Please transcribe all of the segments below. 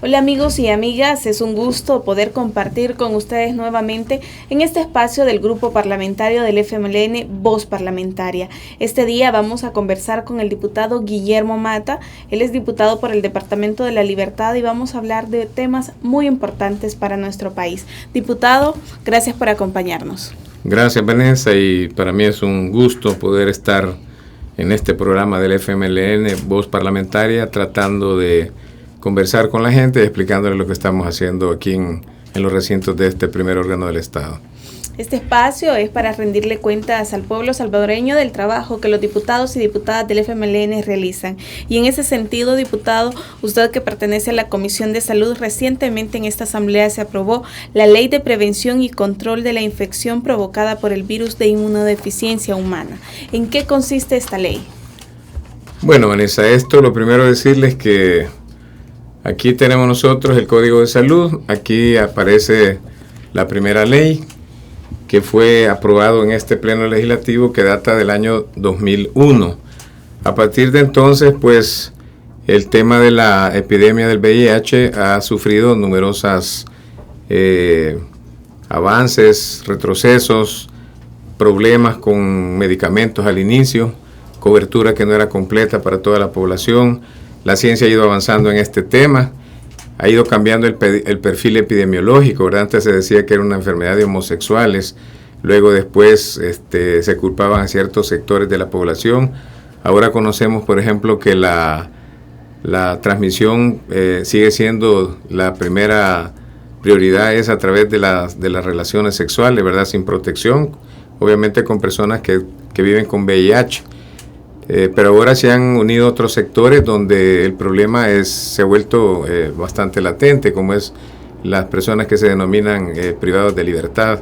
Hola amigos y amigas, es un gusto poder compartir con ustedes nuevamente en este espacio del grupo parlamentario del FMLN Voz Parlamentaria. Este día vamos a conversar con el diputado Guillermo Mata. Él es diputado por el Departamento de la Libertad y vamos a hablar de temas muy importantes para nuestro país. Diputado, gracias por acompañarnos. Gracias, Vanessa, y para mí es un gusto poder estar en este programa del FMLN Voz Parlamentaria tratando de conversar con la gente y explicándole lo que estamos haciendo aquí en los recintos de este primer órgano del Estado. Este espacio es para rendirle cuentas al pueblo salvadoreño del trabajo que los diputados y diputadas del FMLN realizan. Y en ese sentido, diputado, usted que pertenece a la Comisión de Salud, recientemente en esta asamblea se aprobó la Ley de Prevención y Control de la Infección provocada por el virus de inmunodeficiencia humana. ¿En qué consiste esta ley? Bueno, Vanessa, esto lo primero decirles que aquí tenemos nosotros el Código de Salud, aquí aparece la primera ley que fue aprobado en este pleno legislativo que data del año 2001. A partir de entonces, pues, el tema de la epidemia del VIH ha sufrido numerosos avances, retrocesos, problemas con medicamentos al inicio, cobertura que no era completa para toda la población. La ciencia ha ido avanzando en este tema, ha ido cambiando el perfil epidemiológico, ¿verdad? Antes se decía que era una enfermedad de homosexuales, luego después se culpaban a ciertos sectores de la población. Ahora conocemos, por ejemplo, que la transmisión sigue siendo la primera prioridad, es a través de las relaciones sexuales, ¿verdad? Sin protección, obviamente con personas que viven con VIH. Pero ahora se han unido otros sectores donde el problema se ha vuelto bastante latente, como es las personas que se denominan privados de libertad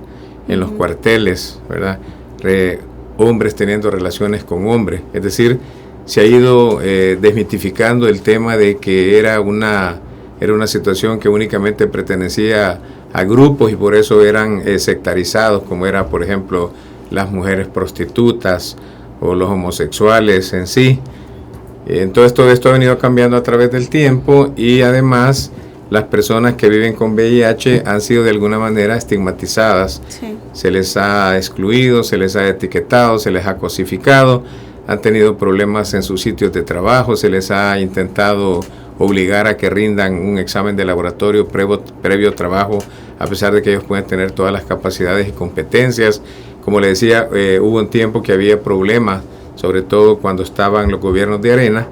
en los cuarteles, ¿verdad? Hombres teniendo relaciones con hombres. Es decir, se ha ido desmitificando el tema de que era una situación que únicamente pertenecía a grupos y por eso eran sectarizados, como era, por ejemplo, las mujeres prostitutas o los homosexuales en sí. Entonces todo esto ha venido cambiando a través del tiempo y además las personas que viven con VIH han sido de alguna manera estigmatizadas. Sí. Se les ha excluido, se les ha etiquetado, se les ha cosificado, han tenido problemas en sus sitios de trabajo, se les ha intentado obligar a que rindan un examen de laboratorio previo trabajo, a pesar de que ellos pueden tener todas las capacidades y competencias. Como le decía, hubo un tiempo que había problemas, sobre todo cuando estaban los gobiernos de Arena,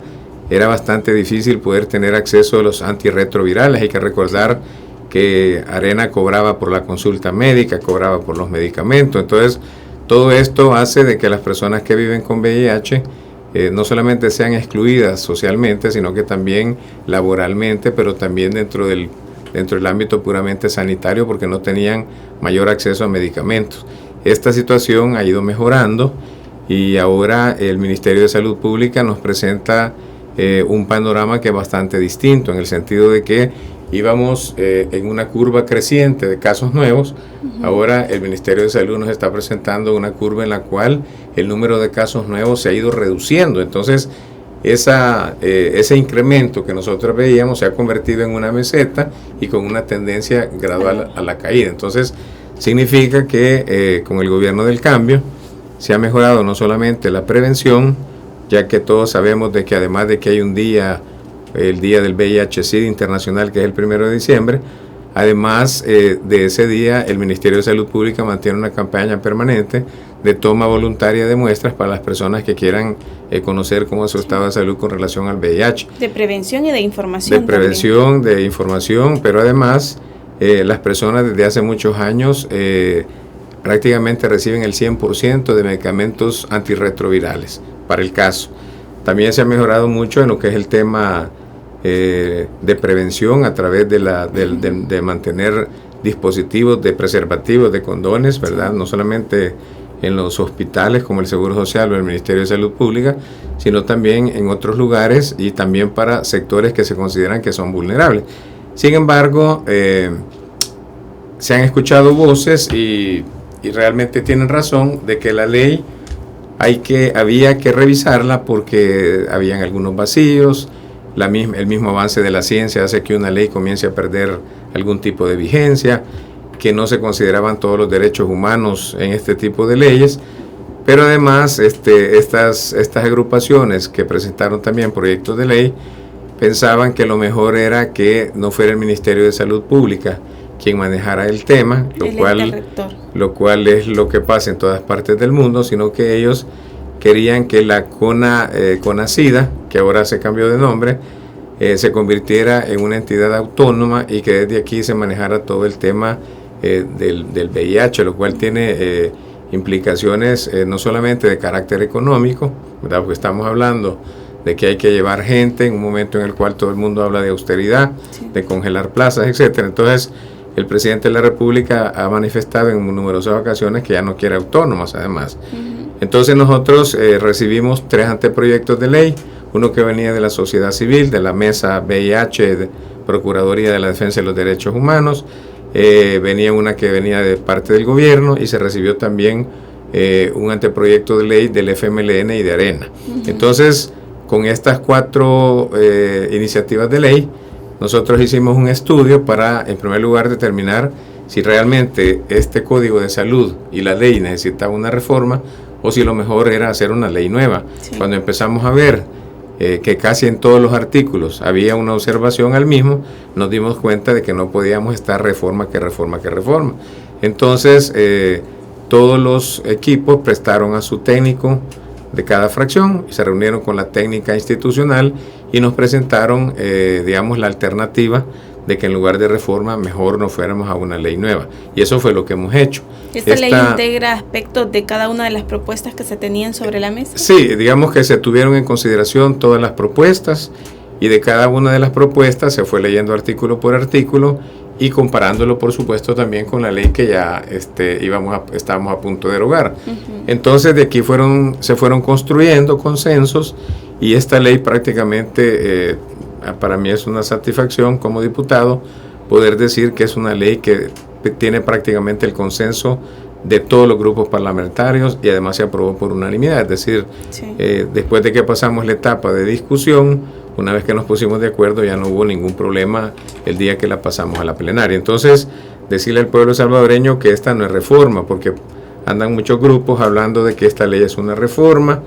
era bastante difícil poder tener acceso a los antirretrovirales. Hay que recordar que Arena cobraba por la consulta médica, cobraba por los medicamentos. Entonces, todo esto hace de que las personas que viven con VIH no solamente sean excluidas socialmente, sino que también laboralmente, pero también dentro del ámbito puramente sanitario, porque no tenían mayor acceso a medicamentos. Esta situación ha ido mejorando y ahora el Ministerio de Salud Pública nos presenta un panorama que es bastante distinto, en el sentido de que íbamos en una curva creciente de casos nuevos. Ahora el Ministerio de Salud nos está presentando una curva en la cual el número de casos nuevos se ha ido reduciendo. Entonces, ese incremento que nosotros veíamos se ha convertido en una meseta y con una tendencia gradual a la caída. Entonces, significa que con el gobierno del cambio se ha mejorado no solamente la prevención, ya que todos sabemos de que además de que hay un día, el día del VIH-Sida internacional, que es el 1 de diciembre, además de ese día el Ministerio de Salud Pública mantiene una campaña permanente de toma voluntaria de muestras para las personas que quieran conocer cómo es su estado de salud con relación al VIH. De prevención y de información. De prevención, también. De información, pero además las personas desde hace muchos años prácticamente reciben el 100% de medicamentos antirretrovirales para el caso. También se ha mejorado mucho en lo que es el tema de prevención a través de mantener dispositivos de preservativos, de condones, ¿verdad? No solamente en los hospitales como el Seguro Social o el Ministerio de Salud Pública, sino también en otros lugares y también para sectores que se consideran que son vulnerables. Sin embargo, se han escuchado voces y realmente tienen razón de que la ley había que revisarla porque habían algunos vacíos el mismo avance de la ciencia hace que una ley comience a perder algún tipo de vigencia, que no se consideraban todos los derechos humanos en este tipo de leyes, pero además estas agrupaciones que presentaron también proyectos de ley pensaban que lo mejor era que no fuera el Ministerio de Salud Pública quien manejara el tema, lo cual es lo que pasa en todas partes del mundo, sino que ellos querían que la CONACYDA, que ahora se cambió de nombre, se convirtiera en una entidad autónoma y que desde aquí se manejara todo el tema del VIH, lo cual tiene implicaciones no solamente de carácter económico, ¿verdad? Porque estamos hablando de que hay que llevar gente en un momento en el cual todo el mundo habla de austeridad, sí, de congelar plazas, etcétera. Entonces, el presidente de la República ha manifestado en numerosas ocasiones que ya no quiere autónomas, además. Entonces, nosotros recibimos 3 anteproyectos de ley, uno que venía de la sociedad civil, de la Mesa VIH, de Procuraduría de la Defensa de los Derechos Humanos, venía una que venía de parte del gobierno y se recibió también un anteproyecto de ley del FMLN y de Arena. Entonces, con estas 4 iniciativas de ley, nosotros hicimos un estudio para, en primer lugar, determinar si realmente este Código de Salud y la ley necesitaba una reforma o si lo mejor era hacer una ley nueva. Sí. Cuando empezamos a ver que casi en todos los artículos había una observación al mismo, nos dimos cuenta de que no podíamos estar reforma. Entonces, todos los equipos prestaron a su técnico de cada fracción y se reunieron con la técnica institucional y nos presentaron, la alternativa de que en lugar de reforma mejor nos fuéramos a una ley nueva. Y eso fue lo que hemos hecho. ¿Esta ley integra aspectos de cada una de las propuestas que se tenían sobre la mesa? Sí, digamos que se tuvieron en consideración todas las propuestas y de cada una de las propuestas se fue leyendo artículo por artículo y comparándolo, por supuesto, también con la ley que ya estábamos a punto de derogar. Entonces, de aquí se fueron construyendo consensos y esta ley prácticamente, para mí es una satisfacción como diputado poder decir que es una ley que tiene prácticamente el consenso de todos los grupos parlamentarios y además se aprobó por unanimidad. Es decir, sí, después de que pasamos la etapa de discusión, una vez que nos pusimos de acuerdo ya no hubo ningún problema el día que la pasamos a la plenaria. Entonces, decirle al pueblo salvadoreño que esta no es reforma, porque andan muchos grupos hablando de que esta ley es una reforma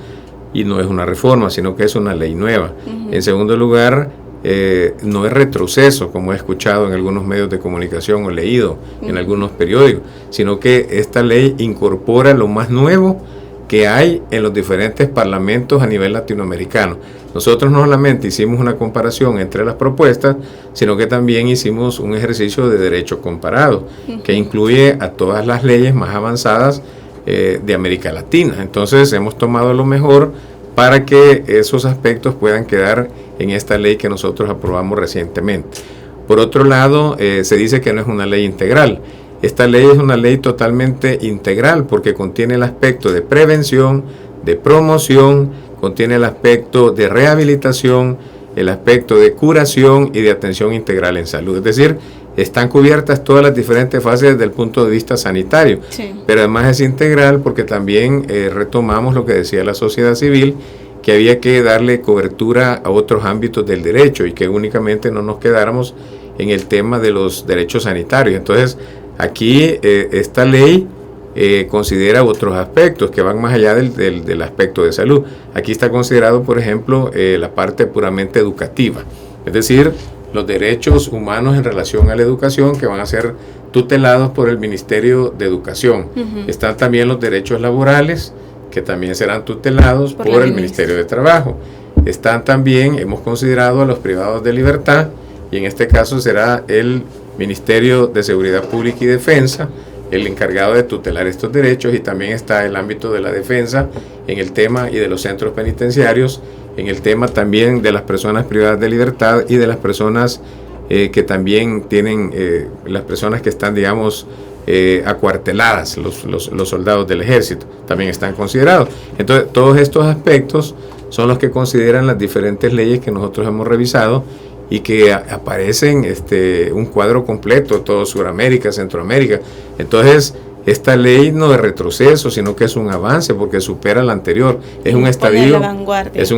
y no es una reforma, sino que es una ley nueva. En segundo lugar, no es retroceso, como he escuchado en algunos medios de comunicación o leído en algunos periódicos, sino que esta ley incorpora lo más nuevo que hay en los diferentes parlamentos a nivel latinoamericano. Nosotros no solamente hicimos una comparación entre las propuestas, sino que también hicimos un ejercicio de derecho comparado, que incluye a todas las leyes más avanzadas de América Latina. Entonces hemos tomado lo mejor para que esos aspectos puedan quedar en esta ley que nosotros aprobamos recientemente. Por otro lado, se dice que no es una ley integral. Esta ley es una ley totalmente integral porque contiene el aspecto de prevención, de promoción, contiene el aspecto de rehabilitación, el aspecto de curación y de atención integral en salud. Es decir, están cubiertas todas las diferentes fases desde el punto de vista sanitario, sí, pero además es integral porque también retomamos lo que decía la sociedad civil, que había que darle cobertura a otros ámbitos del derecho y que únicamente no nos quedáramos en el tema de los derechos sanitarios. Entonces, aquí esta ley considera otros aspectos que van más allá del aspecto de salud. Aquí está considerado, por ejemplo, la parte puramente educativa, es decir, los derechos humanos en relación a la educación que van a ser tutelados por el Ministerio de Educación. Están también los derechos laborales que también serán tutelados por el Ministerio de Trabajo. Están también, hemos considerado a los privados de libertad y en este caso será el Ministerio de Seguridad Pública y Defensa el encargado de tutelar estos derechos, y también está el ámbito de la defensa en el tema y de los centros penitenciarios, en el tema también de las personas privadas de libertad y de las personas que también tienen, las personas que están, digamos, acuarteladas, los soldados del ejército, también están considerados. Entonces, todos estos aspectos son los que consideran las diferentes leyes que nosotros hemos revisado y que aparecen un cuadro completo, todo Sudamérica, Centroamérica. Entonces, esta ley no es retroceso, sino que es un avance porque supera la anterior. Es un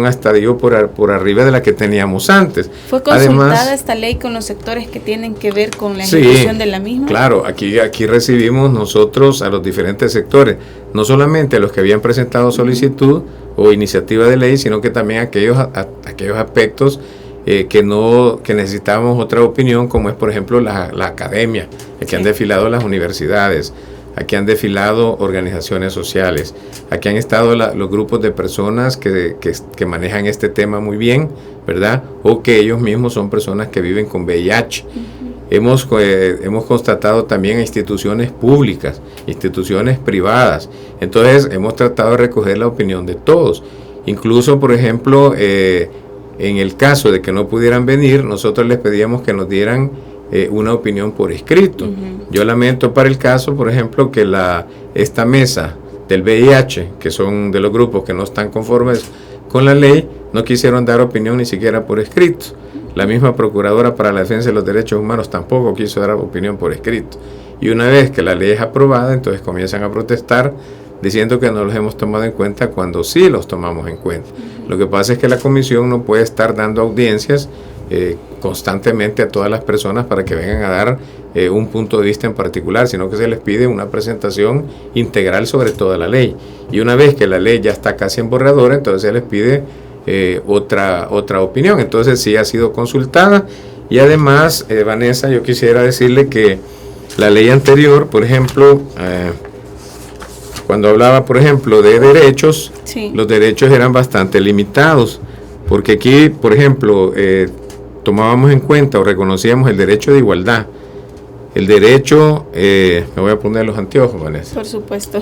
estadio por arriba de la que teníamos antes. ¿Fue consultada esta ley con los sectores que tienen que ver con la ejecución de la misma? Claro, aquí recibimos nosotros a los diferentes sectores, no solamente a los que habían presentado solicitud o iniciativa de ley, sino que también aquellos aspectos que necesitábamos otra opinión, como es por ejemplo la academia, aquí han desfilado las universidades, aquí han desfilado organizaciones sociales, aquí han estado los grupos de personas que manejan este tema muy bien, ¿verdad? O que ellos mismos son personas que viven con VIH. Hemos constatado también instituciones públicas, instituciones privadas. Entonces hemos tratado de recoger la opinión de todos. Incluso, por ejemplo, en el caso de que no pudieran venir, nosotros les pedíamos que nos dieran una opinión por escrito. Yo lamento para el caso, por ejemplo, que esta mesa del VIH, que son de los grupos que no están conformes con la ley, no quisieron dar opinión ni siquiera por escrito. La misma Procuradora para la Defensa de los Derechos Humanos tampoco quiso dar opinión por escrito. Y una vez que la ley es aprobada, entonces comienzan a protestar diciendo que no los hemos tomado en cuenta cuando sí los tomamos en cuenta. Lo que pasa es que la comisión no puede estar dando audiencias constantemente a todas las personas para que vengan a dar un punto de vista en particular, sino que se les pide una presentación integral sobre toda la ley. Y una vez que la ley ya está casi en borrador, entonces se les pide otra opinión. Entonces sí ha sido consultada. Y además, Vanessa, yo quisiera decirle que la ley anterior, por ejemplo, cuando hablaba, por ejemplo, de derechos, sí, los derechos eran bastante limitados, porque aquí, por ejemplo, tomábamos en cuenta o reconocíamos el derecho de igualdad, el derecho, me voy a poner los anteojos, Vanessa. Por supuesto.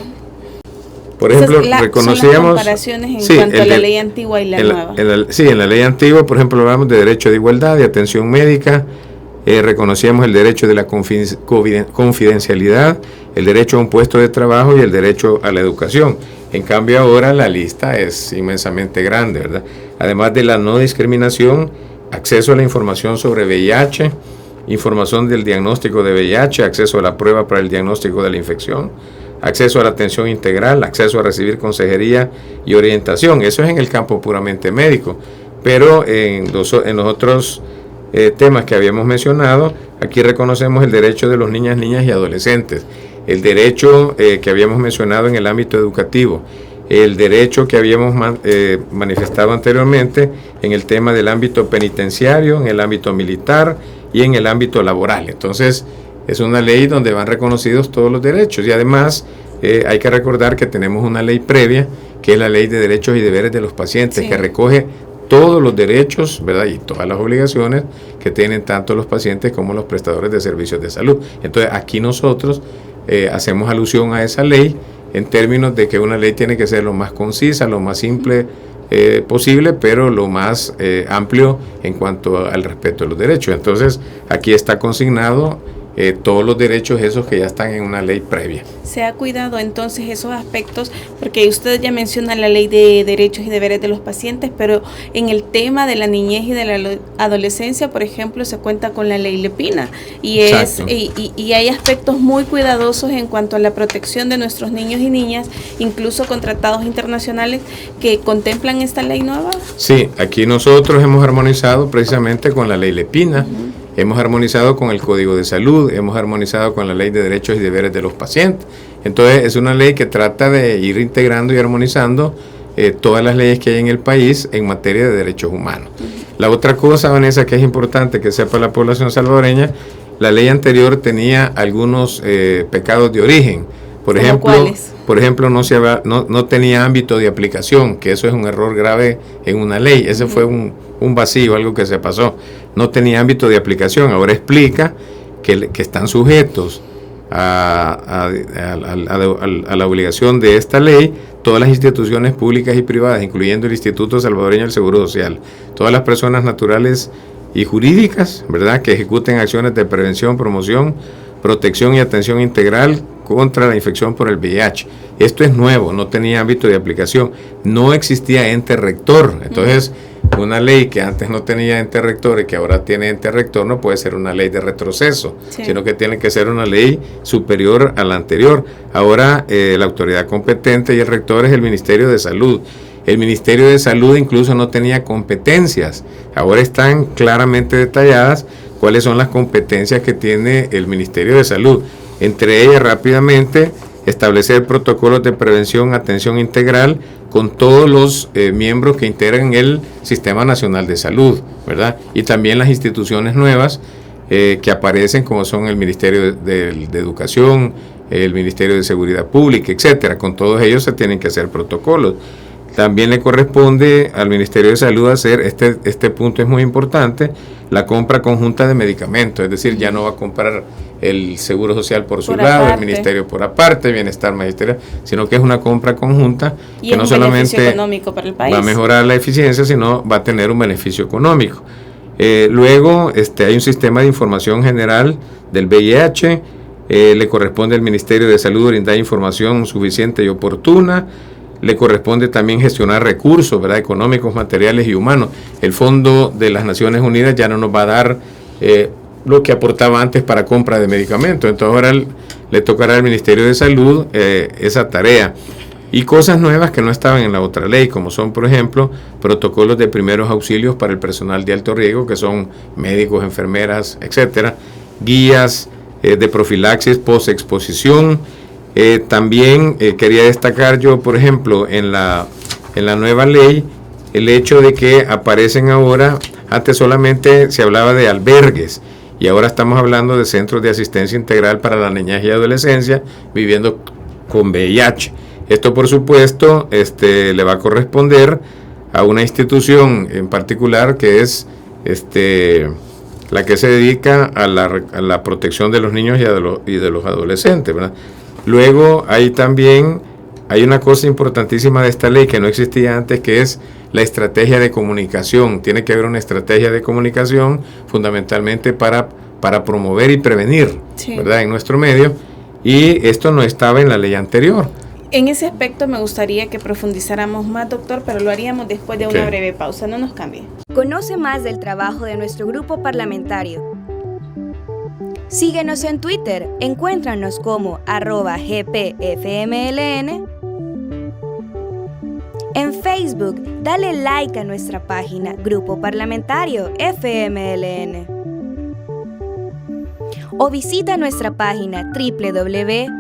Por ejemplo, reconocíamos... Son las comparaciones en cuanto a la ley antigua y la nueva. En la ley antigua, por ejemplo, hablamos de derecho de igualdad, de atención médica, reconocíamos el derecho de la confidencialidad, el derecho a un puesto de trabajo y el derecho a la educación. En cambio ahora la lista es inmensamente grande, ¿verdad? Además de la no discriminación, acceso a la información sobre VIH, información del diagnóstico de VIH, acceso a la prueba para el diagnóstico de la infección, acceso a la atención integral, acceso a recibir consejería y orientación. Eso es en el campo puramente médico, pero en los otros temas que habíamos mencionado, aquí reconocemos el derecho de los niñas y adolescentes, el derecho que habíamos mencionado en el ámbito educativo, el derecho que habíamos manifestado anteriormente en el tema del ámbito penitenciario, en el ámbito militar y en el ámbito laboral. Entonces, es una ley donde van reconocidos todos los derechos y además hay que recordar que tenemos una ley previa, que es la Ley de Derechos y Deberes de los Pacientes, sí, que recoge todos los derechos, ¿verdad? Y todas las obligaciones que tienen tanto los pacientes como los prestadores de servicios de salud. Entonces, aquí nosotros hacemos alusión a esa ley en términos de que una ley tiene que ser lo más concisa, lo más simple posible, pero lo más amplio en cuanto al respeto de los derechos. Entonces, aquí está consignado todos los derechos esos que ya están en una ley previa. Se ha cuidado entonces esos aspectos, porque usted ya menciona la ley de derechos y deberes de los pacientes, pero en el tema de la niñez y de la adolescencia, por ejemplo, se cuenta con la ley Lepina y hay aspectos muy cuidadosos en cuanto a la protección de nuestros niños y niñas, incluso con tratados internacionales que contemplan esta ley nueva. Sí, aquí nosotros hemos armonizado precisamente con la ley Lepina. Hemos armonizado con el Código de Salud, hemos armonizado con la Ley de Derechos y Deberes de los Pacientes. Entonces, es una ley que trata de ir integrando y armonizando todas las leyes que hay en el país en materia de derechos humanos. La otra cosa, Vanessa, que es importante que sepa la población salvadoreña, la ley anterior tenía algunos pecados de origen. Por ejemplo, no tenía ámbito de aplicación, que eso es un error grave en una ley. Ese fue un vacío, algo que se pasó. No tenía ámbito de aplicación. Ahora explica que están sujetos a la obligación de esta ley todas las instituciones públicas y privadas, incluyendo el Instituto Salvadoreño del Seguro Social, todas las personas naturales y jurídicas, ¿verdad?, que ejecuten acciones de prevención, promoción, protección y atención integral contra la infección por el VIH. Esto es nuevo, no tenía ámbito de aplicación, no existía ente rector. Entonces, una ley que antes no tenía ente rector y que ahora tiene ente rector no puede ser una ley de retroceso, sino que tiene que ser una ley superior a la anterior. Ahora la autoridad competente y el rector es el Ministerio de Salud. El Ministerio de Salud incluso no tenía competencias, ahora están claramente detalladas cuáles son las competencias que tiene el Ministerio de Salud. Entre ellas, rápidamente, establecer protocolos de prevención, atención integral con todos los miembros que integran el Sistema Nacional de Salud, ¿verdad? Y también las instituciones nuevas que aparecen, como son el Ministerio de Educación, el Ministerio de Seguridad Pública, etcétera. Con todos ellos se tienen que hacer protocolos. También le corresponde al Ministerio de Salud hacer, este punto es muy importante, la compra conjunta de medicamentos, es decir, ya no va a comprar el Seguro Social por su lado, aparte, el Ministerio por aparte, Bienestar Magisterial, sino que es una compra conjunta y que no solamente económico para el país. Va a mejorar la eficiencia, sino va a tener un beneficio económico. Luego hay un sistema de información general del VIH, le corresponde al Ministerio de Salud brindar información suficiente y oportuna. Le corresponde también gestionar recursos, ¿verdad?, económicos, materiales y humanos. El Fondo de las Naciones Unidas ya no nos va a dar lo que aportaba antes para compra de medicamentos. Entonces ahora le tocará al Ministerio de Salud esa tarea. Y cosas nuevas que no estaban en la otra ley, como son, por ejemplo, protocolos de primeros auxilios para el personal de alto riesgo, que son médicos, enfermeras, etcétera, guías de profilaxis post-exposición. También quería destacar yo, por ejemplo, en la nueva ley, el hecho de que aparecen ahora, antes solamente se hablaba de albergues, y ahora estamos hablando de centros de asistencia integral para la niñez y adolescencia viviendo con VIH. Esto, por supuesto, le va a corresponder a una institución en particular que es la que se dedica a la protección de los niños y de los adolescentes, ¿verdad? Luego hay una cosa importantísima de esta ley que no existía antes, que es la estrategia de comunicación. Tiene que haber una estrategia de comunicación fundamentalmente para promover y prevenir, sí, ¿verdad?, en nuestro medio, y esto no estaba en la ley anterior. En ese aspecto me gustaría que profundizáramos más, doctor, pero lo haríamos después de una breve pausa. No nos cambie. Conoce más del trabajo de nuestro grupo parlamentario. Síguenos en Twitter, encuéntranos como @GPFMLN. En Facebook, dale like a nuestra página Grupo Parlamentario FMLN. O visita nuestra página www.gpfmln.sb.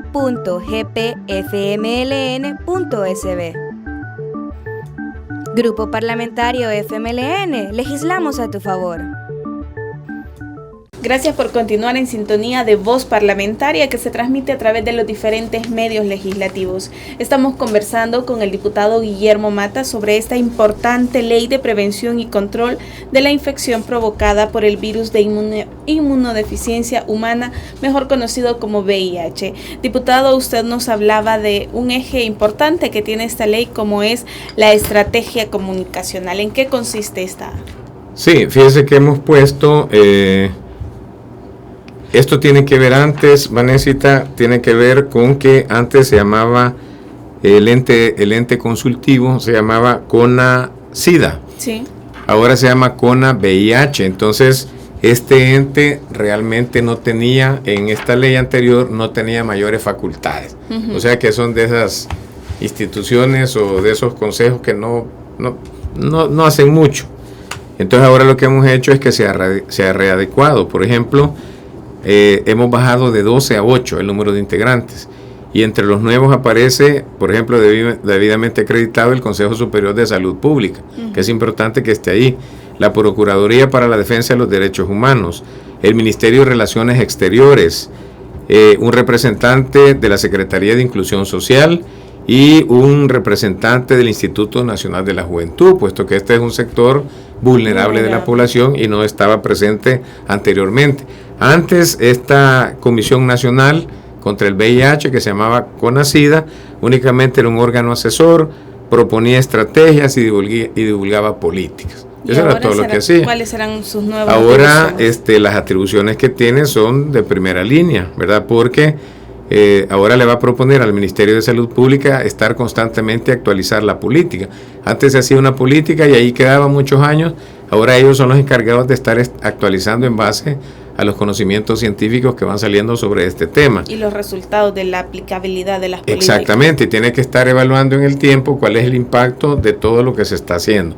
Grupo Parlamentario FMLN, legislamos a tu favor. Gracias por continuar en sintonía de Voz Parlamentaria, que se transmite a través de los diferentes medios legislativos. Estamos conversando con el diputado Guillermo Mata sobre esta importante ley de prevención y control de la infección provocada por el virus de inmunodeficiencia humana, mejor conocido como VIH. Diputado, usted nos hablaba de un eje importante que tiene esta ley, como es la estrategia comunicacional. ¿En qué consiste esta? Sí, fíjese que hemos puesto... Esto tiene que ver antes, Vanesita, tiene que ver con que antes se llamaba el ente consultivo, se llamaba CONA-SIDA. Sí. Ahora se llama CONA-VIH. Entonces, este ente realmente no tenía, en esta ley anterior, no tenía mayores facultades. Uh-huh. O sea que son de esas instituciones o de esos consejos que no hacen mucho. Entonces, ahora lo que hemos hecho es que se ha readecuado. Por ejemplo, hemos bajado de 12 a 8 el número de integrantes, y entre los nuevos aparece, por ejemplo, debidamente acreditado el Consejo Superior de Salud Pública, que es importante que esté ahí, la Procuraduría para la Defensa de los Derechos Humanos, el Ministerio de Relaciones Exteriores, un representante de la Secretaría de Inclusión Social y un representante del Instituto Nacional de la Juventud, puesto que este es un sector vulnerable de la población y no estaba presente anteriormente. Antes, esta Comisión Nacional contra el VIH, que se llamaba CONA-SIDA, únicamente era un órgano asesor, proponía estrategias y divulgaba políticas. Eso era todo lo que hacía. ¿Cuáles serán sus nuevas Ahora, atribuciones? las atribuciones que tiene son de primera línea, ¿verdad? Porque ahora le va a proponer al Ministerio de Salud Pública estar constantemente actualizar la política. Antes se hacía una política y ahí quedaba muchos años, ahora ellos son los encargados de estar actualizando en base a los conocimientos científicos que van saliendo sobre este tema. Y los resultados de la aplicabilidad de las políticas. Exactamente, y tiene que estar evaluando en el tiempo cuál es el impacto de todo lo que se está haciendo.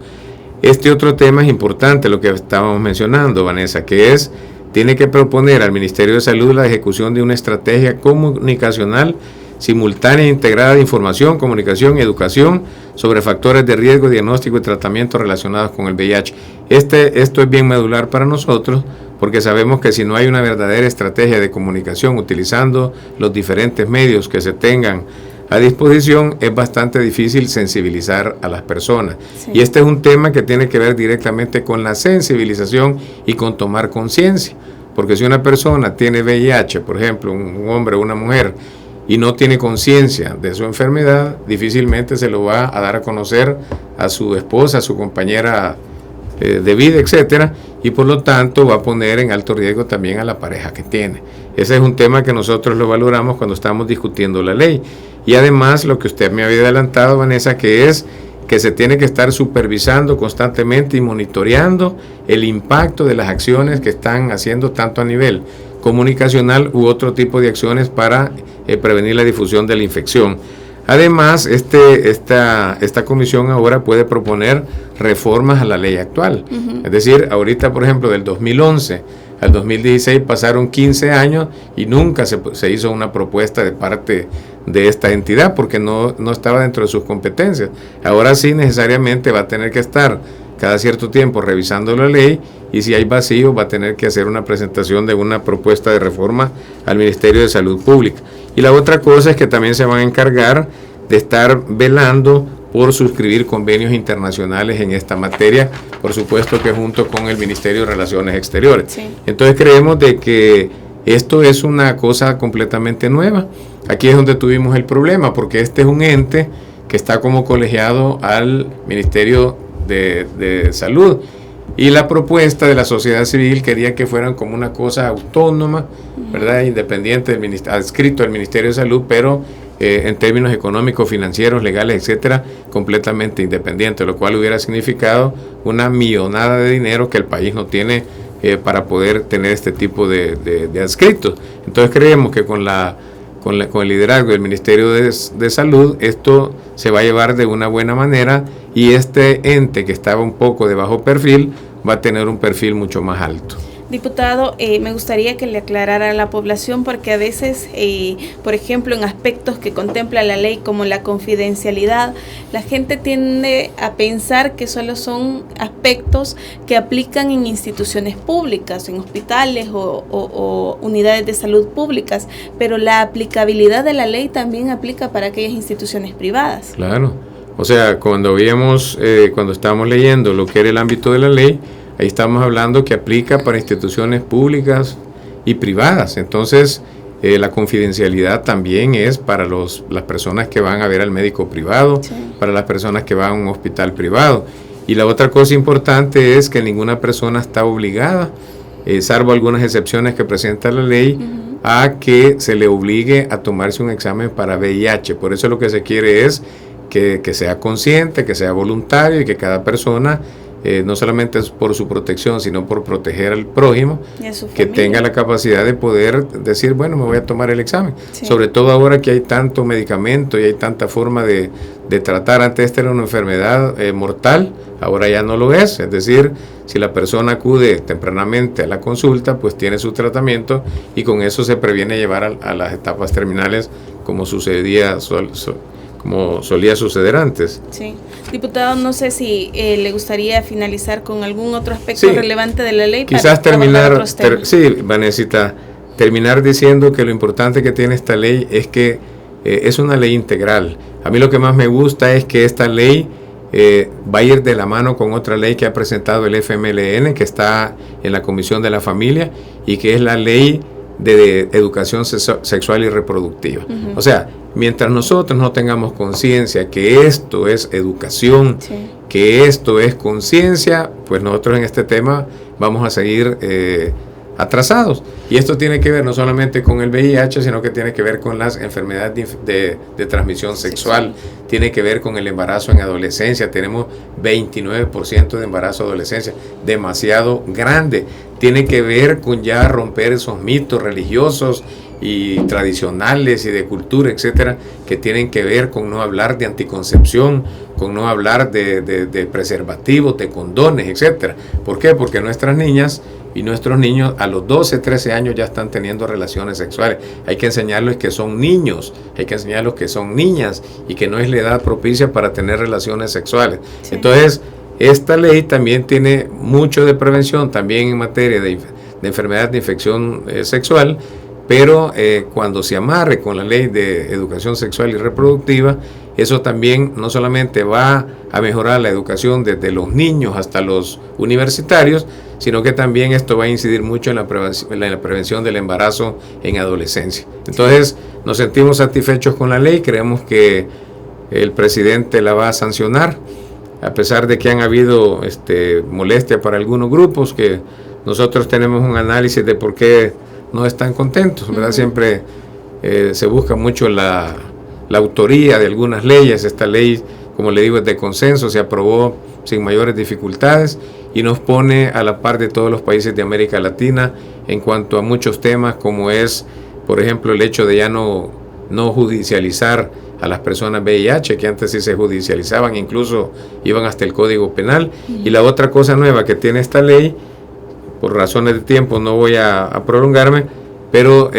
Este otro tema es importante, lo que estábamos mencionando, Vanessa, que es, tiene que proponer al Ministerio de Salud la ejecución de una estrategia comunicacional simultánea e integrada de información, comunicación y educación sobre factores de riesgo, diagnóstico y tratamiento relacionados con el VIH. Esto es bien medular para nosotros porque sabemos que si no hay una verdadera estrategia de comunicación utilizando los diferentes medios que se tengan a disposición, es bastante difícil sensibilizar a las personas. Sí. Y este es un tema que tiene que ver directamente con la sensibilización y con tomar conciencia. Porque si una persona tiene VIH, por ejemplo, un hombre o una mujer, y no tiene conciencia de su enfermedad, difícilmente se lo va a dar a conocer a su esposa, a su compañera de vida, etcétera, y por lo tanto va a poner en alto riesgo también a la pareja que tiene. Ese es un tema que nosotros lo valoramos cuando estamos discutiendo la ley. Y además, lo que usted me había adelantado, Vanessa, que es que se tiene que estar supervisando constantemente y monitoreando el impacto de las acciones que están haciendo tanto a nivel comunicacional u otro tipo de acciones para prevenir la difusión de la infección. Además, esta comisión ahora puede proponer reformas a la ley actual. Uh-huh. Es decir, ahorita, por ejemplo, del 2011 al 2016 pasaron 15 años y nunca se hizo una propuesta de parte de esta entidad porque no estaba dentro de sus competencias. Ahora sí necesariamente va a tener que estar cada cierto tiempo revisando la ley y si hay vacío va a tener que hacer una presentación de una propuesta de reforma al Ministerio de Salud Pública. Y la otra cosa es que también se van a encargar de estar velando por suscribir convenios internacionales en esta materia, por supuesto que junto con el Ministerio de Relaciones Exteriores. Sí. Entonces creemos de que esto es una cosa completamente nueva. Aquí es donde tuvimos el problema, porque este es un ente que está como colegiado al Ministerio de Salud. Y la propuesta de la sociedad civil quería que fueran como una cosa autónoma, ¿verdad? Independiente, adscrito al Ministerio de Salud, pero en términos económicos, financieros, legales, etcétera, completamente independiente, lo cual hubiera significado una millonada de dinero que el país no tiene para poder tener este tipo de adscritos. Entonces creemos que con el liderazgo del Ministerio de Salud, esto se va a llevar de una buena manera y este ente que estaba un poco de bajo perfil va a tener un perfil mucho más alto. Diputado, me gustaría que le aclarara a la población porque a veces, por ejemplo, en aspectos que contempla la ley como la confidencialidad, la gente tiende a pensar que solo son aspectos que aplican en instituciones públicas, en hospitales o unidades de salud públicas, pero la aplicabilidad de la ley también aplica para aquellas instituciones privadas. Claro, o sea, cuando estábamos leyendo lo que era el ámbito de la ley, ahí estamos hablando que aplica para instituciones públicas y privadas. Entonces, la confidencialidad también es para las personas que van a ver al médico privado, sí, para las personas que van a un hospital privado. Y la otra cosa importante es que ninguna persona está obligada, salvo algunas excepciones que presenta la ley, uh-huh, a que se le obligue a tomarse un examen para VIH. Por eso lo que se quiere es que sea consciente, que sea voluntario y que cada persona no solamente es por su protección, sino por proteger al prójimo, que tenga la capacidad de poder decir, bueno, me voy a tomar el examen. Sí. Sobre todo ahora que hay tanto medicamento y hay tanta forma de tratar. Antes esta era una enfermedad mortal, ahora ya no lo es. Es decir, si la persona acude tempranamente a la consulta, pues tiene su tratamiento y con eso se previene llevar a las etapas terminales como solía suceder antes. Sí. Diputado, no sé si le gustaría finalizar con algún otro aspecto relevante de la ley. Quizás terminar, Vanesita, terminar diciendo que lo importante que tiene esta ley es que es una ley integral. A mí lo que más me gusta es que esta ley va a ir de la mano con otra ley que ha presentado el FMLN, que está en la Comisión de la Familia, y que es la ley de educación sexual y reproductiva. Uh-huh. O sea, mientras nosotros no tengamos conciencia que esto es educación, sí, que esto es conciencia, pues nosotros en este tema vamos a seguir atrasados. Y esto tiene que ver no solamente con el VIH, sino que tiene que ver con las enfermedades de transmisión sexual, tiene que ver con el embarazo en adolescencia. Tenemos 29% de embarazo en adolescencia, demasiado grande. Tiene que ver con ya romper esos mitos religiosos y tradicionales y de cultura, etcétera, que tienen que ver con no hablar de anticoncepción, con no hablar de preservativos, de condones, etcétera. ¿Por qué? Porque nuestras niñas y nuestros niños a los 12, 13 años ya están teniendo relaciones sexuales. Hay que enseñarles que son niños, hay que enseñarles que son niñas y que no es la edad propicia para tener relaciones sexuales. Sí. Entonces, esta ley también tiene mucho de prevención, también en materia de enfermedades de infección sexual, pero cuando se amarre con la ley de educación sexual y reproductiva, eso también no solamente va a mejorar la educación desde los niños hasta los universitarios, sino que también esto va a incidir mucho en la prevención del embarazo en adolescencia. Entonces, nos sentimos satisfechos con la ley, creemos que el presidente la va a sancionar, a pesar de que han habido molestia para algunos grupos, que nosotros tenemos un análisis de por qué no están contentos, ¿verdad? Uh-huh. Siempre se busca mucho la autoría de algunas leyes. Esta ley, como le digo, es de consenso, se aprobó sin mayores dificultades y nos pone a la par de todos los países de América Latina en cuanto a muchos temas, como es, por ejemplo, el hecho de ya no judicializar a las personas VIH, que antes sí se judicializaban, incluso iban hasta el Código Penal. Uh-huh. Y la otra cosa nueva que tiene esta ley, por razones de tiempo no voy a prolongarme, pero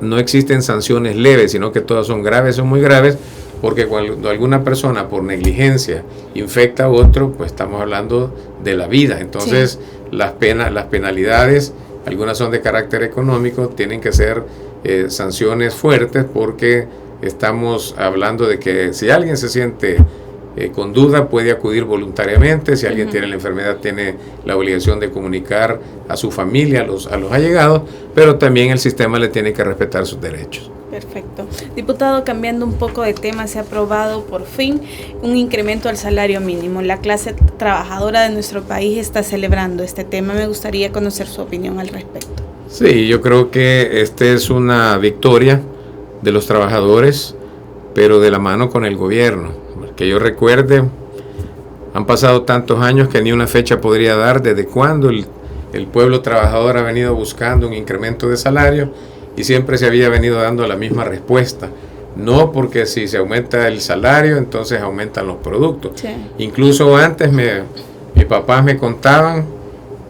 no existen sanciones leves, sino que todas son graves, son muy graves, porque cuando alguna persona por negligencia infecta a otro, pues estamos hablando de la vida. Entonces, sí, las penalidades, algunas son de carácter económico, tienen que ser sanciones fuertes, porque estamos hablando de que si alguien se siente con duda puede acudir voluntariamente. Si alguien tiene la enfermedad, tiene la obligación de comunicar a su familia, a los allegados, pero también el sistema le tiene que respetar sus derechos. Perfecto. Diputado, cambiando un poco de tema, se ha aprobado por fin un incremento al salario mínimo. La clase trabajadora de nuestro país está celebrando este tema. Me gustaría conocer su opinión al respecto. Sí, yo creo que es una victoria de los trabajadores, pero de la mano con el gobierno. Que yo recuerde, han pasado tantos años que ni una fecha podría dar desde cuándo el pueblo trabajador ha venido buscando un incremento de salario, y siempre se había venido dando la misma respuesta. No, porque si se aumenta el salario, entonces aumentan los productos. Sí. Incluso antes mis papás me contaban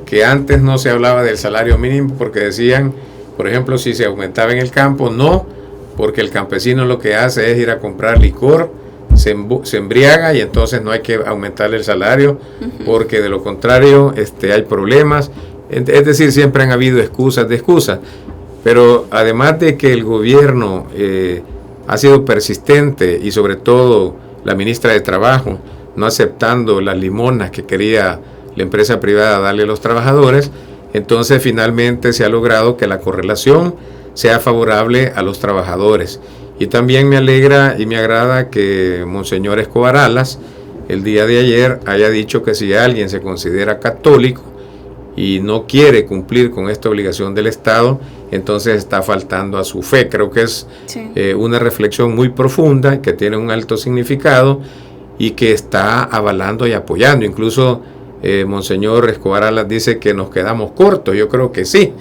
que antes no se hablaba del salario mínimo, porque decían, por ejemplo, si se aumentaba en el campo, no, porque el campesino lo que hace es ir a comprar licor, se embriaga y entonces no hay que aumentarle el salario, porque de lo contrario hay problemas. Es decir, siempre han habido excusas de excusas, pero además de que el gobierno ha sido persistente, y sobre todo la ministra de Trabajo no aceptando las limonas que quería la empresa privada darle a los trabajadores, entonces finalmente se ha logrado que la correlación sea favorable a los trabajadores. Y también me alegra y me agrada que Monseñor Escobar Alas el día de ayer haya dicho que si alguien se considera católico y no quiere cumplir con esta obligación del Estado, entonces está faltando a su fe. Creo que es una reflexión muy profunda, que tiene un alto significado y que está avalando y apoyando. Incluso Monseñor Escobar Alas dice que nos quedamos cortos. Yo creo que sí,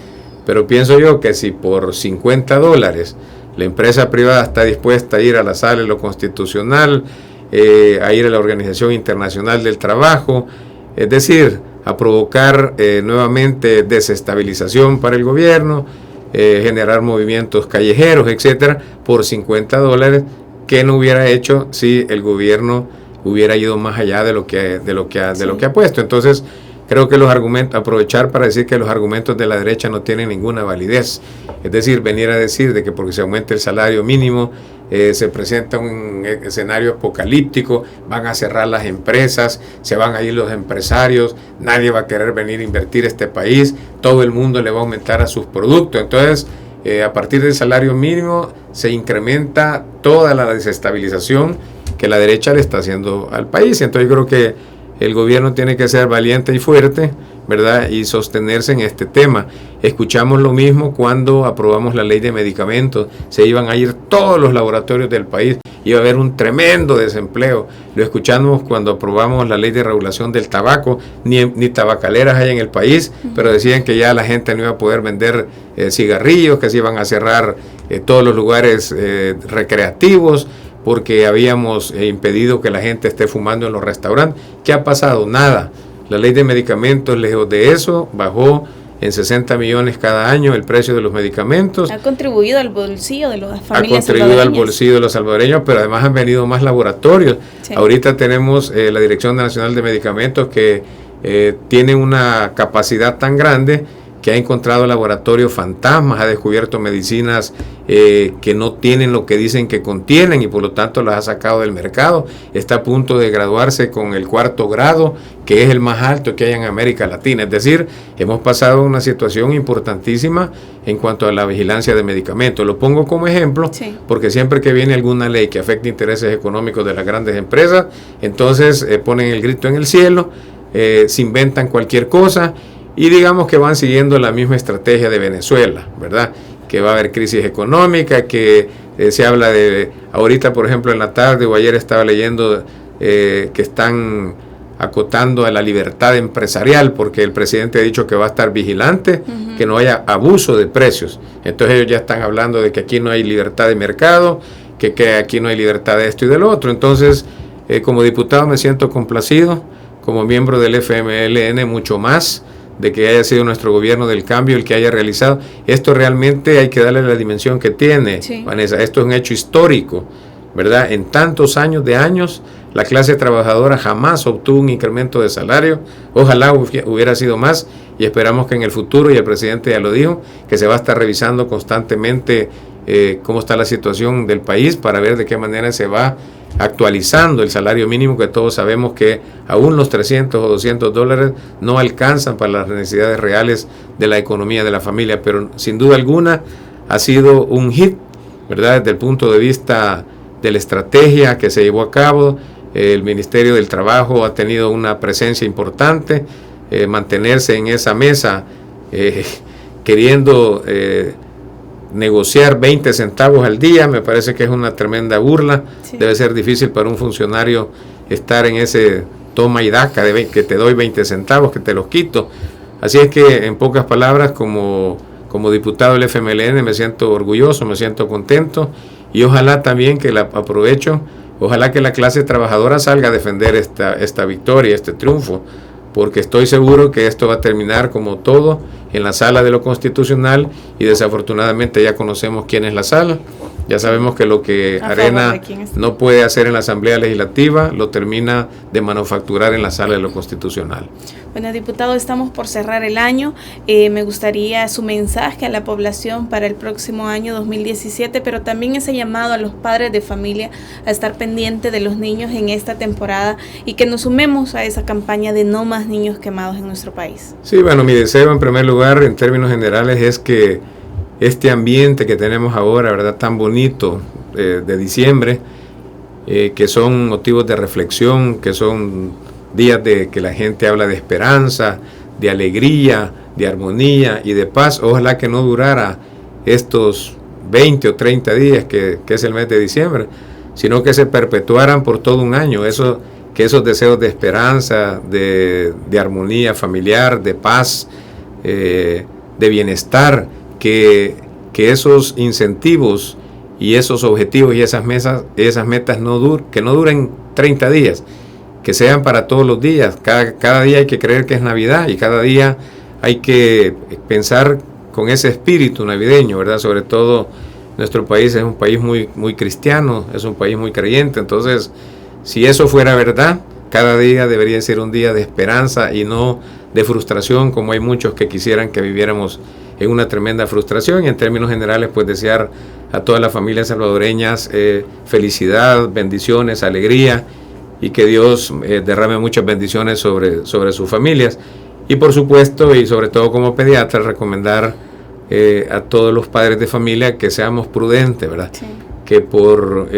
pero pienso yo que si por $50 la empresa privada está dispuesta a ir a la Sala de lo Constitucional, a ir a la Organización Internacional del Trabajo, es decir, a provocar nuevamente desestabilización para el gobierno, generar movimientos callejeros, etcétera, por $50, ¿qué no hubiera hecho si el gobierno hubiera ido más allá de lo que ha puesto? Entonces, creo que los argumentos, aprovechar para decir que los argumentos de la derecha no tienen ninguna validez. Es decir, venir a decir de que porque se aumente el salario mínimo se presenta un escenario apocalíptico, van a cerrar las empresas, se van a ir los empresarios, nadie va a querer venir a invertir a este país, todo el mundo le va a aumentar a sus productos. Entonces, a partir del salario mínimo se incrementa toda la desestabilización que la derecha le está haciendo al país. Entonces, yo creo que el gobierno tiene que ser valiente y fuerte ¿verdad? Y sostenerse en este tema. Escuchamos lo mismo cuando aprobamos la ley de medicamentos. Se iban a ir todos los laboratorios del país, iba a haber un tremendo desempleo. Lo escuchamos cuando aprobamos la ley de regulación del tabaco. Ni tabacaleras hay en el país, pero decían que ya la gente no iba a poder vender cigarrillos, que se iban a cerrar todos los lugares recreativos, porque habíamos impedido que la gente esté fumando en los restaurantes. ¿Qué ha pasado? Nada. La ley de medicamentos, lejos de eso, bajó en 60 millones cada año el precio de los medicamentos. Ha contribuido al bolsillo de las familias salvadoreñas. Ha contribuido al bolsillo de los salvadoreños, pero además han venido más laboratorios. Sí. Ahorita tenemos la Dirección Nacional de Medicamentos que tiene una capacidad tan grande que ha encontrado laboratorios fantasmas, ha descubierto medicinas que no tienen lo que dicen que contienen y por lo tanto las ha sacado del mercado. Está a punto de graduarse con el 4º grado, que es el más alto que hay en América Latina. Es decir, hemos pasado una situación importantísima en cuanto a la vigilancia de medicamentos. Lo pongo como ejemplo, sí, porque siempre que viene alguna ley que afecte intereses económicos de las grandes empresas, entonces ponen el grito en el cielo, se inventan cualquier cosa. Y digamos que van siguiendo la misma estrategia de Venezuela, ¿verdad? Que va a haber crisis económica, que se habla de, ahorita por ejemplo en la tarde o ayer estaba leyendo que están acotando a la libertad empresarial porque el presidente ha dicho que va a estar vigilante, que no haya abuso de precios. Entonces ellos ya están hablando de que aquí no hay libertad de mercado, que aquí no hay libertad de esto y de lo otro. Entonces, como diputado me siento complacido, como miembro del FMLN mucho más, de que haya sido nuestro gobierno del cambio el que haya realizado. Esto realmente hay que darle la dimensión que tiene, sí, Vanessa. Esto es un hecho histórico, ¿verdad? En tantos años, la clase trabajadora jamás obtuvo un incremento de salario. Ojalá hubiera sido más y esperamos que en el futuro, y el presidente ya lo dijo, que se va a estar revisando constantemente cómo está la situación del país para ver de qué manera se va actualizando el salario mínimo, que todos sabemos que aún los 300 o 200 dólares no alcanzan para las necesidades reales de la economía de la familia, pero sin duda alguna ha sido un hit, ¿verdad? Desde el punto de vista de la estrategia que se llevó a cabo, el Ministerio del Trabajo ha tenido una presencia importante, mantenerse en esa mesa queriendo negociar 20 centavos al día, me parece que es una tremenda burla. Sí. Debe ser difícil para un funcionario estar en ese toma y daca de que te doy 20 centavos, que te los quito. Así es que, en pocas palabras, como diputado del FMLN me siento orgulloso, me siento contento y ojalá también ojalá que la clase trabajadora salga a defender esta victoria, este triunfo, porque estoy seguro que esto va a terminar como todo en la sala de lo constitucional y desafortunadamente ya conocemos quién es la sala. Ya sabemos que lo que Arena no puede hacer en la Asamblea Legislativa lo termina de manufacturar en la sala de lo constitucional. Bueno, diputado, estamos por cerrar el año. Me gustaría su mensaje a la población para el próximo año 2017, pero también ese llamado a los padres de familia a estar pendiente de los niños en esta temporada y que nos sumemos a esa campaña de no más niños quemados en nuestro país. Sí, bueno, mi deseo en primer lugar, en términos generales, es que este ambiente que tenemos ahora, ¿verdad?, tan bonito de diciembre, que son motivos de reflexión, que son días de que la gente habla de esperanza, de alegría, de armonía y de paz. Ojalá que no durara estos 20 o 30 días que es el mes de diciembre, sino que se perpetuaran por todo un año. Que esos deseos de esperanza, de armonía familiar, de paz, de bienestar, que esos incentivos y esos objetivos y esas metas que no duren 30 días, que sean para todos los días. Cada día hay que creer que es Navidad y cada día hay que pensar con ese espíritu navideño, ¿verdad? Sobre todo nuestro país es un país muy, muy cristiano, es un país muy creyente. Entonces, si eso fuera verdad, cada día debería ser un día de esperanza y no de frustración, como hay muchos que quisieran que viviéramos en una tremenda frustración. Y en términos generales, pues desear a todas las familias salvadoreñas felicidad, bendiciones, alegría, y que Dios derrame muchas bendiciones sobre sus familias. Y por supuesto, y sobre todo como pediatra, recomendar a todos los padres de familia que seamos prudentes, ¿verdad? Sí. Que por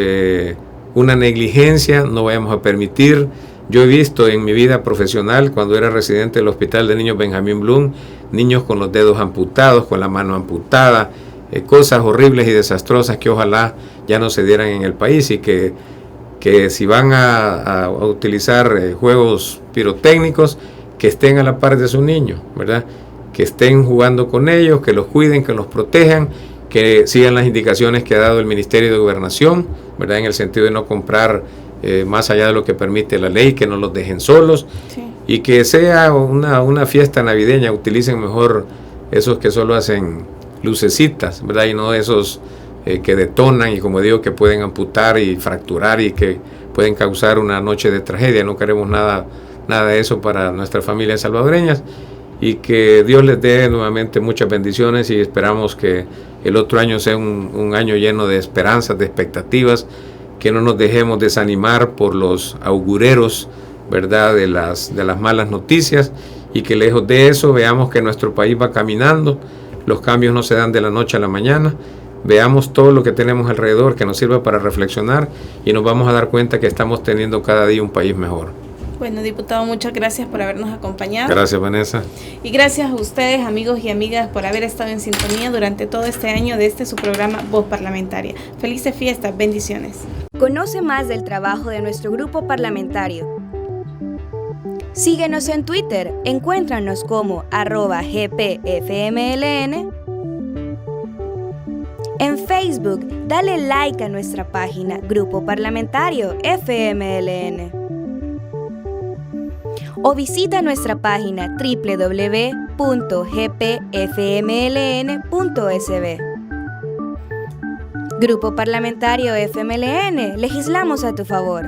una negligencia no vayamos a permitir Yo he visto en mi vida profesional, cuando era residente del Hospital de Niños Benjamín Blum, niños con los dedos amputados, con la mano amputada, cosas horribles y desastrosas que ojalá ya no se dieran en el país, y que si van a utilizar juegos pirotécnicos, que estén a la par de su niño, ¿verdad? Que estén jugando con ellos, que los cuiden, que los protejan, que sigan las indicaciones que ha dado el Ministerio de Gobernación, ¿verdad? En el sentido de no comprar más allá de lo que permite la ley, que no los dejen solos, sí. Y que sea una fiesta navideña, utilicen mejor esos que solo hacen lucecitas, ¿verdad? Y no esos que detonan y, como digo, que pueden amputar y fracturar y que pueden causar una noche de tragedia. No queremos nada de eso para nuestras familias salvadoreñas, y que Dios les dé nuevamente muchas bendiciones, y esperamos que el otro año sea un año lleno de esperanzas, de expectativas, que no nos dejemos desanimar por los augureros, ¿verdad?, de las malas noticias, y que lejos de eso veamos que nuestro país va caminando. Los cambios no se dan de la noche a la mañana. Veamos todo lo que tenemos alrededor, que nos sirva para reflexionar, y nos vamos a dar cuenta que estamos teniendo cada día un país mejor. Bueno, diputado, muchas gracias por habernos acompañado. Gracias, Vanessa. Y gracias a ustedes, amigos y amigas, por haber estado en sintonía durante todo este año de su programa Voz Parlamentaria. Felices fiestas, bendiciones. Conoce más del trabajo de nuestro grupo parlamentario. Síguenos en Twitter, encuéntranos como @gpfmln. En Facebook, dale like a nuestra página Grupo Parlamentario FMLN. O visita nuestra página www.gpfmln.sb. Grupo Parlamentario FMLN, legislamos a tu favor.